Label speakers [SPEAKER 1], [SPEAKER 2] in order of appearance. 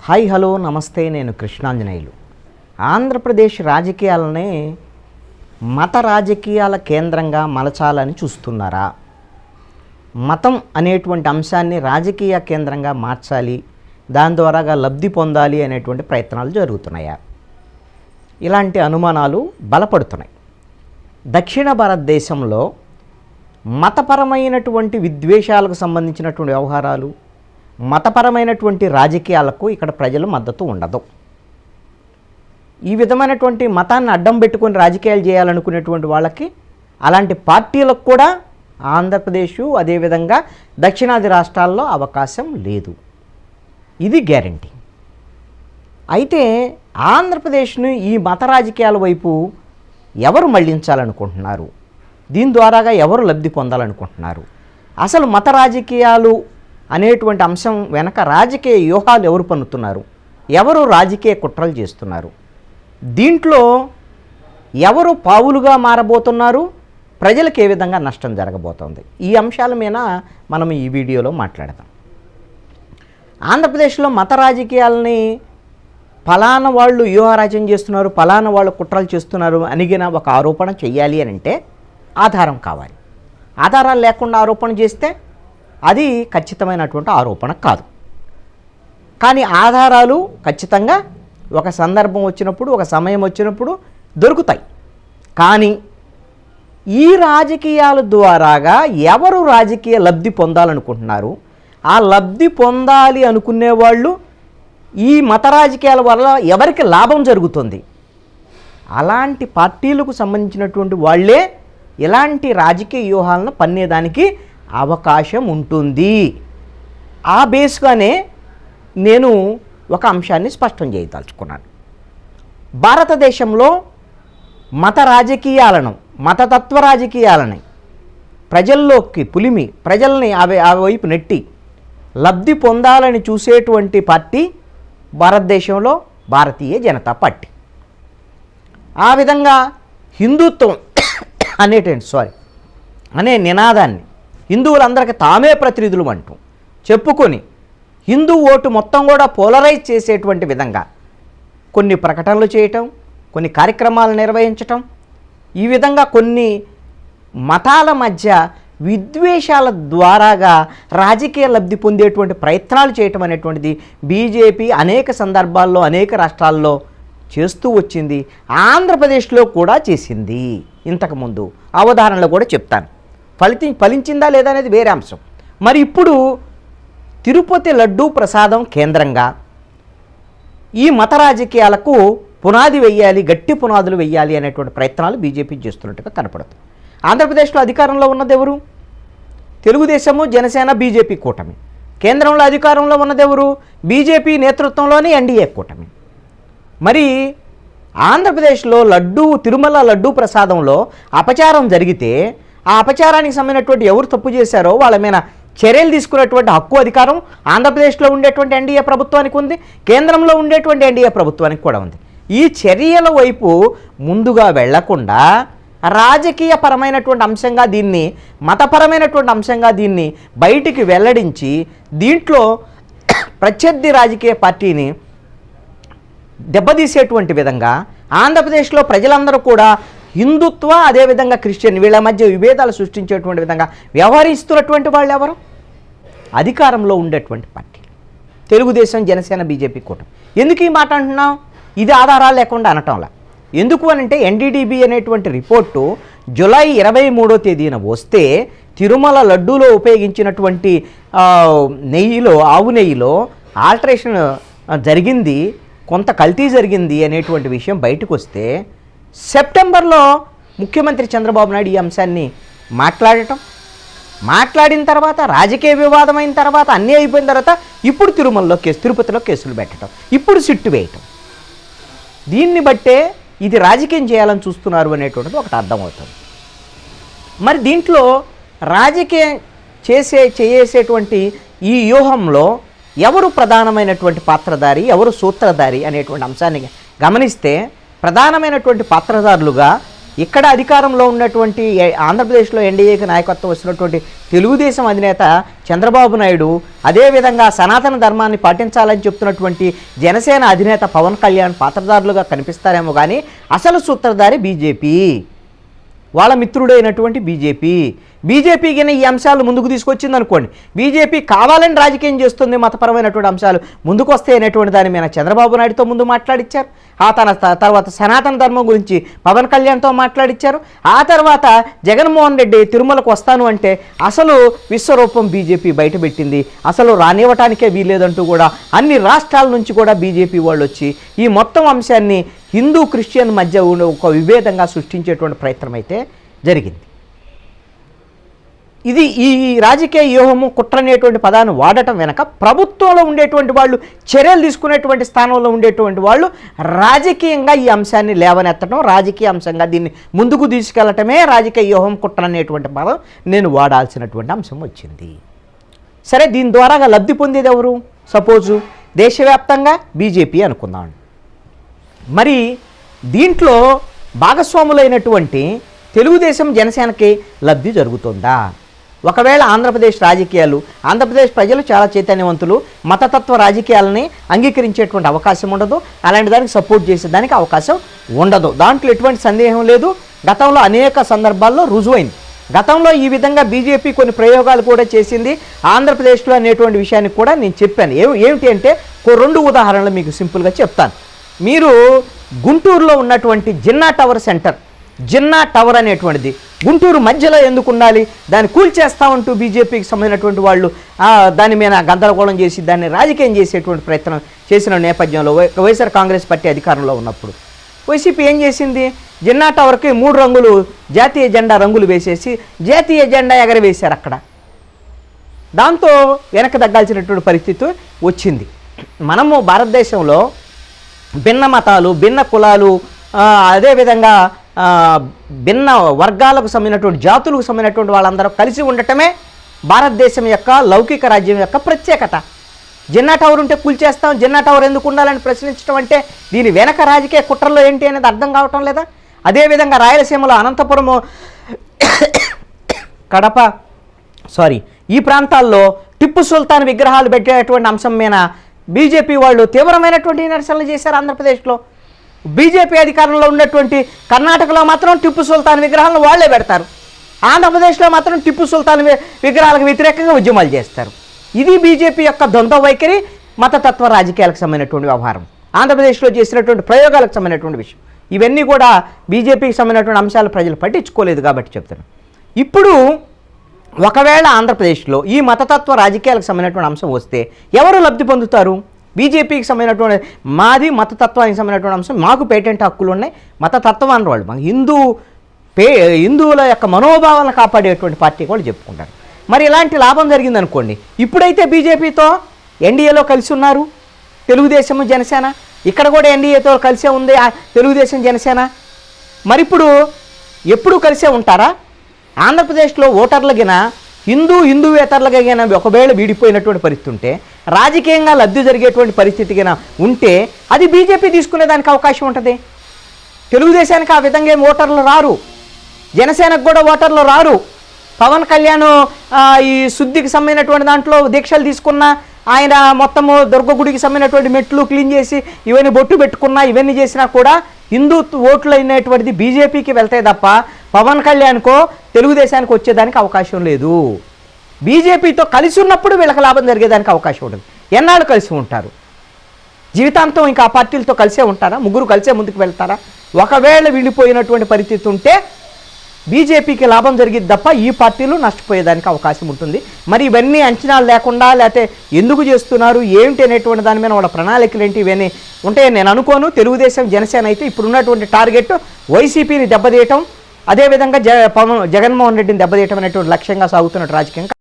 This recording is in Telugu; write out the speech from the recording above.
[SPEAKER 1] హాయ్ హలో నమస్తే, నేను కృష్ణాంజనేయులు. ఆంధ్రప్రదేశ్ రాజకీయాలనే మత రాజకీయాల కేంద్రంగా మలచాలని చూస్తున్నారా? మతం అనేటువంటి అంశాన్ని రాజకీయ కేంద్రంగా మార్చాలి, దాని ద్వారాగా లబ్ధి పొందాలి అనేటువంటి ప్రయత్నాలు జరుగుతున్నాయా? ఇలాంటి అనుమానాలు బలపడుతున్నాయి. దక్షిణ భారతదేశంలో మతపరమైనటువంటి విద్వేషాలకు సంబంధించినటువంటి వ్యవహారాలు, మతపరమైనటువంటి రాజకీయాలకు ఇక్కడ ప్రజల మద్దతు ఉండదు. ఈ విధమైనటువంటి మతాన్ని అడ్డం పెట్టుకొని రాజకీయాలు చేయాలనుకునేటువంటి వాళ్ళకి, అలాంటి పార్టీలకు కూడా ఆంధ్రప్రదేశ్ అదేవిధంగా దక్షిణాది రాష్ట్రాల్లో అవకాశం లేదు. ఇది గ్యారంటీ. అయితే ఆంధ్రప్రదేశ్ను ఈ మత రాజకీయాల వైపు ఎవరు మళ్లించాలనుకుంటున్నారు? దీని ద్వారాగా ఎవరు లబ్ధి పొందాలనుకుంటున్నారు? అసలు మత రాజకీయాలు అనేటువంటి అంశం వెనక రాజకీయ వ్యూహాలు ఎవరు పన్నుతున్నారు? ఎవరు రాజకీయ కుట్రలు చేస్తున్నారు? దీంట్లో ఎవరు పావులుగా మారబోతున్నారు? ప్రజలకు ఏ విధంగా నష్టం జరగబోతోంది? ఈ అంశాల మీద మనం ఈ వీడియోలో మాట్లాడదాం. ఆంధ్రప్రదేశ్లో మత రాజకీయాలని ఫలానా వాళ్ళు వ్యూహరాజ్యం చేస్తున్నారు, ఫలానా వాళ్ళు కుట్రలు చేస్తున్నారు అనిగిన ఒక ఆరోపణ చెయ్యాలి అని అంటే ఆధారం కావాలి. ఆధారాలు లేకుండా ఆరోపణ చేస్తే అది ఖచ్చితమైనటువంటి ఆరోపణ కాదు. కానీ ఆధారాలు ఖచ్చితంగా ఒక సందర్భం వచ్చినప్పుడు, ఒక సమయం వచ్చినప్పుడు దొరుకుతాయి. కానీ ఈ రాజకీయాల ద్వారాగా ఎవరు రాజకీయ లబ్ధి పొందాలనుకుంటున్నారు? ఆ లబ్ధి పొందాలి అనుకునే వాళ్ళు ఈ మత రాజకీయాల వల్ల ఎవరికి లాభం జరుగుతుంది? అలాంటి పార్టీలకు సంబంధించినటువంటి వాళ్ళే ఇలాంటి రాజకీయ వ్యూహాలను పన్నేదానికి అవకాశం ఉంటుంది. ఆ బేస్గానే నేను ఒక అంశాన్ని స్పష్టం చేయదలుచుకున్నాను. భారతదేశంలో మత రాజకీయాలను, మతతత్వ రాజకీయాలని ప్రజల్లోకి పులిమి, ప్రజల్ని ఆ వైపు నెట్టి లబ్ధి పొందాలని చూసేటువంటి పార్టీ భారతదేశంలో భారతీయ జనతా పార్టీ. ఆ విధంగా హిందుత్వం అనే నినాదాన్ని హిందువులందరికీ తామే ప్రతినిధులు అంటూ చెప్పుకొని హిందూ ఓటు మొత్తం కూడా పోలరైజ్ చేసేటువంటి విధంగా కొన్ని ప్రకటనలు చేయటం, కొన్ని కార్యక్రమాలు నిర్వహించటం, ఈ విధంగా కొన్ని మతాల మధ్య విద్వేషాల ద్వారాగా రాజకీయ లబ్ధి పొందేటువంటి ప్రయత్నాలు చేయటం అనేటువంటిది బీజేపీ అనేక సందర్భాల్లో అనేక రాష్ట్రాల్లో చేస్తూ వచ్చింది. ఆంధ్రప్రదేశ్లో కూడా చేసింది. ఇంతకుముందు అవధారణలో కూడా చెప్తాను. ఫలించిందా లేదా అనేది వేరే అంశం. మరి ఇప్పుడు తిరుపతి లడ్డూ ప్రసాదం కేంద్రంగా ఈ మత రాజకీయాలకు పునాది వెయ్యాలి, గట్టి పునాదులు వెయ్యాలి అనేటువంటి ప్రయత్నాలు బీజేపీ చేస్తున్నట్టుగా కనపడుతుంది. ఆంధ్రప్రదేశ్లో అధికారంలో ఉన్నది ఎవరు? తెలుగుదేశము, జనసేన, బీజేపీ కూటమి. కేంద్రంలో అధికారంలో ఉన్నది ఎవరు? బీజేపీ నేతృత్వంలోని ఎన్డీఏ కూటమి. మరి ఆంధ్రప్రదేశ్లో తిరుమల లడ్డూ ప్రసాదంలో అపచారం జరిగితే ఆ అపచారానికి సంబంధించినటువంటి ఎవరు తప్పు చేశారో వాళ్ళ మీద చర్యలు తీసుకునేటువంటి హక్కు, అధికారం ఆంధ్రప్రదేశ్లో ఉండేటువంటి ఎన్డీఏ ప్రభుత్వానికి ఉంది, కేంద్రంలో ఉండేటువంటి ఎన్డీఏ ప్రభుత్వానికి కూడా ఉంది. ఈ చర్యల వైపు ముందుగా వెళ్లకుండా రాజకీయపరమైనటువంటి అంశంగా దీన్ని, మతపరమైనటువంటి అంశంగా దీన్ని బయటికి వెల్లడించి దీంట్లో ప్రత్యర్థి రాజకీయ పార్టీని దెబ్బతీసేటువంటి విధంగా ఆంధ్రప్రదేశ్లో ప్రజలందరూ కూడా హిందుత్వ అదేవిధంగా క్రిస్టియన్ వీళ్ళ మధ్య విభేదాలు సృష్టించేటువంటి విధంగా వ్యవహరిస్తున్నటువంటి వాళ్ళు ఎవరు? అధికారంలో ఉండేటువంటి పార్టీ తెలుగుదేశం, జనసేన, బీజేపీ కూటమి. ఎందుకు ఈ మాట అంటున్నాం? ఇది ఆధారాలు లేకుండా అనటంలా. ఎందుకు అనంటే ఎన్డీడీబీ అనేటువంటి రిపోర్టు జూలై 23వ తేదీన వస్తే తిరుమల లడ్డూలో ఉపయోగించినటువంటి నెయ్యిలో, ఆవు నెయ్యిలో ఆల్టరేషన్ జరిగింది, కొంత కల్తీ జరిగింది అనేటువంటి విషయం బయటకు వస్తే సెప్టెంబర్లో ముఖ్యమంత్రి చంద్రబాబు నాయుడు ఈ అంశాన్ని మాట్లాడిన తర్వాత రాజకీయ వివాదం అయిన తర్వాత అన్నీ అయిపోయిన తర్వాత ఇప్పుడు తిరుపతిలో కేసులు పెట్టడం, ఇప్పుడు సిట్టు వేయటం. దీన్ని బట్టే ఇది రాజకీయం చేయాలని చూస్తున్నారు అనేటువంటిది ఒకటి అర్థమవుతుంది. మరి దీంట్లో రాజకీయం చేసేటువంటి ఈ వ్యూహంలో ఎవరు ప్రధానమైనటువంటి పాత్రధారి, ఎవరు సూత్రధారి అనేటువంటి అంశాన్ని గమనిస్తే ప్రధానమైనటువంటి పాత్రధారులుగా ఇక్కడ అధికారంలో ఉన్నటువంటి ఆంధ్రప్రదేశ్లో ఎన్డీఏకి నాయకత్వం వస్తున్నటువంటి తెలుగుదేశం అధినేత చంద్రబాబు నాయుడు, అదేవిధంగా సనాతన ధర్మాన్ని పాటించాలని చెప్తున్నటువంటి జనసేన అధినేత పవన్ కళ్యాణ్ పాత్రధారులుగా కనిపిస్తారేమో కానీ అసలు సూత్రధారి బీజేపీ, వాళ్ళ మిత్రుడైనటువంటి బీజేపీ కింద ఈ అంశాలు ముందుకు తీసుకొచ్చింది అనుకోండి. బీజేపీ కావాలని రాజకీయం చేస్తుంది, మతపరమైనటువంటి అంశాలు ముందుకు వస్తాయి అనేటువంటి దాని మీద చంద్రబాబు నాయుడుతో ముందు మాట్లాడిచ్చారు. ఆ తర్వాత సనాతన ధర్మం గురించి పవన్ కళ్యాణ్తో మాట్లాడిచ్చారు. ఆ తర్వాత జగన్మోహన్ రెడ్డి తిరుమలకు వస్తాను అంటే అసలు విశ్వరూపం బీజేపీ బయటపెట్టింది. అసలు రానివ్వటానికే వీల్లేదంటూ కూడా అన్ని రాష్ట్రాల నుంచి కూడా బీజేపీ వాళ్ళు వచ్చి ఈ మొత్తం అంశాన్ని హిందూ క్రిస్టియన్ మధ్య ఒక విభేదంగా సృష్టించేటువంటి ప్రయత్నం అయితే జరిగింది. ఇది ఈ రాజకీయ వ్యూహము, కుట్ర అనేటువంటి పదాన్ని వాడటం వెనక ప్రభుత్వంలో ఉండేటువంటి వాళ్ళు, చర్యలు తీసుకునేటువంటి స్థానంలో ఉండేటువంటి వాళ్ళు రాజకీయంగా ఈ అంశాన్ని లేవనెత్తడం, రాజకీయ అంశంగా దీన్ని ముందుకు తీసుకెళ్లటమే రాజకీయ వ్యూహం, కుట్ర అనేటువంటి పదం నేను వాడాల్సినటువంటి అంశం వచ్చింది. సరే, దీని ద్వారా లబ్ధి పొందేది ఎవరు? సపోజు దేశవ్యాప్తంగా బీజేపీ అనుకుందాం. మరి దీంట్లో భాగస్వాములైనటువంటి తెలుగుదేశం, జనసేనకి లబ్ధి జరుగుతుందా? ఒకవేళ ఆంధ్రప్రదేశ్ రాజకీయాలు, ఆంధ్రప్రదేశ్ ప్రజలు చాలా చైతన్యవంతులు, మతతత్వ రాజకీయాలని అంగీకరించేటువంటి అవకాశం ఉండదు, అలాంటి దానికి సపోర్ట్ చేసేదానికి అవకాశం ఉండదు. దాంట్లో ఎటువంటి సందేహం లేదు. గతంలో అనేక సందర్భాల్లో రుజువైంది. గతంలో ఈ విధంగా బీజేపీ కొన్ని ప్రయోగాలు కూడా చేసింది ఆంధ్రప్రదేశ్లో అనేటువంటి విషయాన్ని కూడా నేను చెప్పాను. ఏమిటి అంటే 2 ఉదాహరణలు మీకు సింపుల్గా చెప్తాను. మీరు గుంటూరులో ఉన్నటువంటి Jinnah tower centre, Jinnah tower అనేటువంటిది గుంటూరు మధ్యలో ఎందుకు ఉండాలి, దాన్ని కూల్చేస్తామంటూ బీజేపీకి సంబంధించినటువంటి వాళ్ళు దాని మీద గందరగోళం చేసి దాన్ని రాజకీయం చేసేటువంటి ప్రయత్నం చేసిన నేపథ్యంలో వైఎస్ఆర్ కాంగ్రెస్ పార్టీ అధికారంలో ఉన్నప్పుడు వైసీపీ ఏం చేసింది? జిన్నా టవర్కి 3 రంగులు జాతీయ జెండా రంగులు వేసేసి జాతీయ జెండా ఎగరవేశారు అక్కడ. దాంతో వెనక్కి తగ్గాల్సినటువంటి పరిస్థితి వచ్చింది. మనము భారతదేశంలో భిన్న మతాలు, భిన్న కులాలు, అదేవిధంగా భిన్న వర్గాలకు సంబంధించినటువంటి జాతులకు సంబంధించినటువంటి వాళ్ళందరూ కలిసి ఉండటమే భారతదేశం యొక్క లౌకిక రాజ్యం యొక్క ప్రత్యేకత. జిన్నా టవర్ ఉంటే కూల్చేస్తాం, జిన్నా టవర్ ఎందుకు ఉండాలని ప్రశ్నించడం అంటే దీని వెనక రాజకీయ కుట్రలో ఏంటి అనేది అర్థం కావటం లేదా? అదేవిధంగా రాయలసీమలో అనంతపురము, కడప, ఈ ప్రాంతాల్లో టిప్పు సుల్తాన్ విగ్రహాలు పెట్టేటువంటి అంశం మీద బీజేపీ వాళ్ళు తీవ్రమైనటువంటి నిరసనలు చేశారు. ఆంధ్రప్రదేశ్లో బీజేపీ అధికారంలో ఉన్నటువంటి కర్ణాటకలో మాత్రం టిప్పు సుల్తాన్ విగ్రహాలను వాళ్లే పెడతారు. ఆంధ్రప్రదేశ్లో మాత్రం టిప్పు సుల్తాన్ విగ్రహాలకు వ్యతిరేకంగా ఉద్యమాలు చేస్తారు. ఇది బీజేపీ యొక్క ద్వంద్వ వైఖరి, మతతత్వ రాజకీయాలకు సంబంధించినటువంటి వ్యవహారం, ఆంధ్రప్రదేశ్లో చేసినటువంటి ప్రయోగాలకు సంబంధించినటువంటి విషయం. ఇవన్నీ కూడా బీజేపీకి సంబంధించినటువంటి అంశాలు ప్రజలు పట్టించుకోలేదు కాబట్టి చెప్తున్నాను. ఇప్పుడు ఒకవేళ ఆంధ్రప్రదేశ్లో ఈ మతతత్వ రాజకీయాలకు సంబంధించినటువంటి అంశం వస్తే ఎవరు లబ్ధి పొందుతారు? బీజేపీకి సంబంధించినటువంటి మాది మతతత్వానికి సంబంధించినటువంటి అంశం, మాకు పేటెంట్ హక్కులు ఉన్నాయి, మతతత్వం అన్న వాళ్ళు మాకు హిందువుల యొక్క మనోభావాలను కాపాడేటువంటి పార్టీ కూడా చెప్పుకుంటారు. మరి ఇలాంటి లాభం జరిగిందనుకోండి, ఇప్పుడైతే బీజేపీతో ఎన్డీఏలో కలిసి ఉన్నారు తెలుగుదేశం, జనసేన, ఇక్కడ కూడా ఎన్డీఏతో కలిసే ఉంది తెలుగుదేశం, జనసేన. మరి ఇప్పుడు ఎప్పుడు కలిసే ఉంటారా? ఆంధ్రప్రదేశ్లో ఓటర్లగిన హిందూవేతరులగిన ఒకవేళ వీడిపోయినటువంటి పరిస్థితి ఉంటే, రాజకీయంగా లబ్ధి జరిగేటువంటి పరిస్థితిగా ఉంటే అది బీజేపీ తీసుకునేదానికి అవకాశం ఉంటుంది. తెలుగుదేశానికి ఆ విధంగా ఏం ఓటర్లు రారు, జనసేనకు కూడా ఓటర్లు రారు. పవన్ కళ్యాణ్ ఈ శుద్ధికి సంబంధించినటువంటి దాంట్లో దీక్షలు తీసుకున్నా, ఆయన మొత్తము దుర్గగుడికి సంబంధించినటువంటి మెట్లు క్లీన్ చేసి ఇవన్నీ బొట్టు పెట్టుకున్నా, ఇవన్నీ చేసినా కూడా హిందూ ఓట్లు అయినటువంటిది బీజేపీకి వెళ్తాయి తప్ప పవన్ కళ్యాణ్కో తెలుగుదేశానికి వచ్చేదానికి అవకాశం లేదు. బీజేపీతో కలిసి ఉన్నప్పుడు వీళ్ళకి లాభం జరిగేదానికి అవకాశం ఉంటుంది. ఎన్నాళ్ళు కలిసి ఉంటారు? జీవితాంతం ఇంకా ఆ పార్టీలతో కలిసే ఉంటారా? ముగ్గురు కలిసే ముందుకు వెళ్తారా? ఒకవేళ విడిపోయినటువంటి పరిస్థితి ఉంటే బీజేపీకి లాభం జరిగింది తప్ప ఈ పార్టీలు నష్టపోయేదానికి అవకాశం ఉంటుంది. మరి ఇవన్నీ అంచనాలు లేకుండా, లేకపోతే ఎందుకు చేస్తున్నారు ఏమిటి అనేటువంటి దాని మీద వాళ్ళ ప్రణాళికలు ఏంటి ఇవన్నీ ఉంటాయి నేను అనుకోను. తెలుగుదేశం, జనసేన అయితే ఇప్పుడున్నటువంటి టార్గెట్ వైసీపీని దెబ్బతీయటం, అదేవిధంగా జగన్మోహన్ రెడ్డిని దెబ్బతీయటం అనేటువంటి లక్ష్యంగా సాగుతున్నట్టు రాజకీయంగా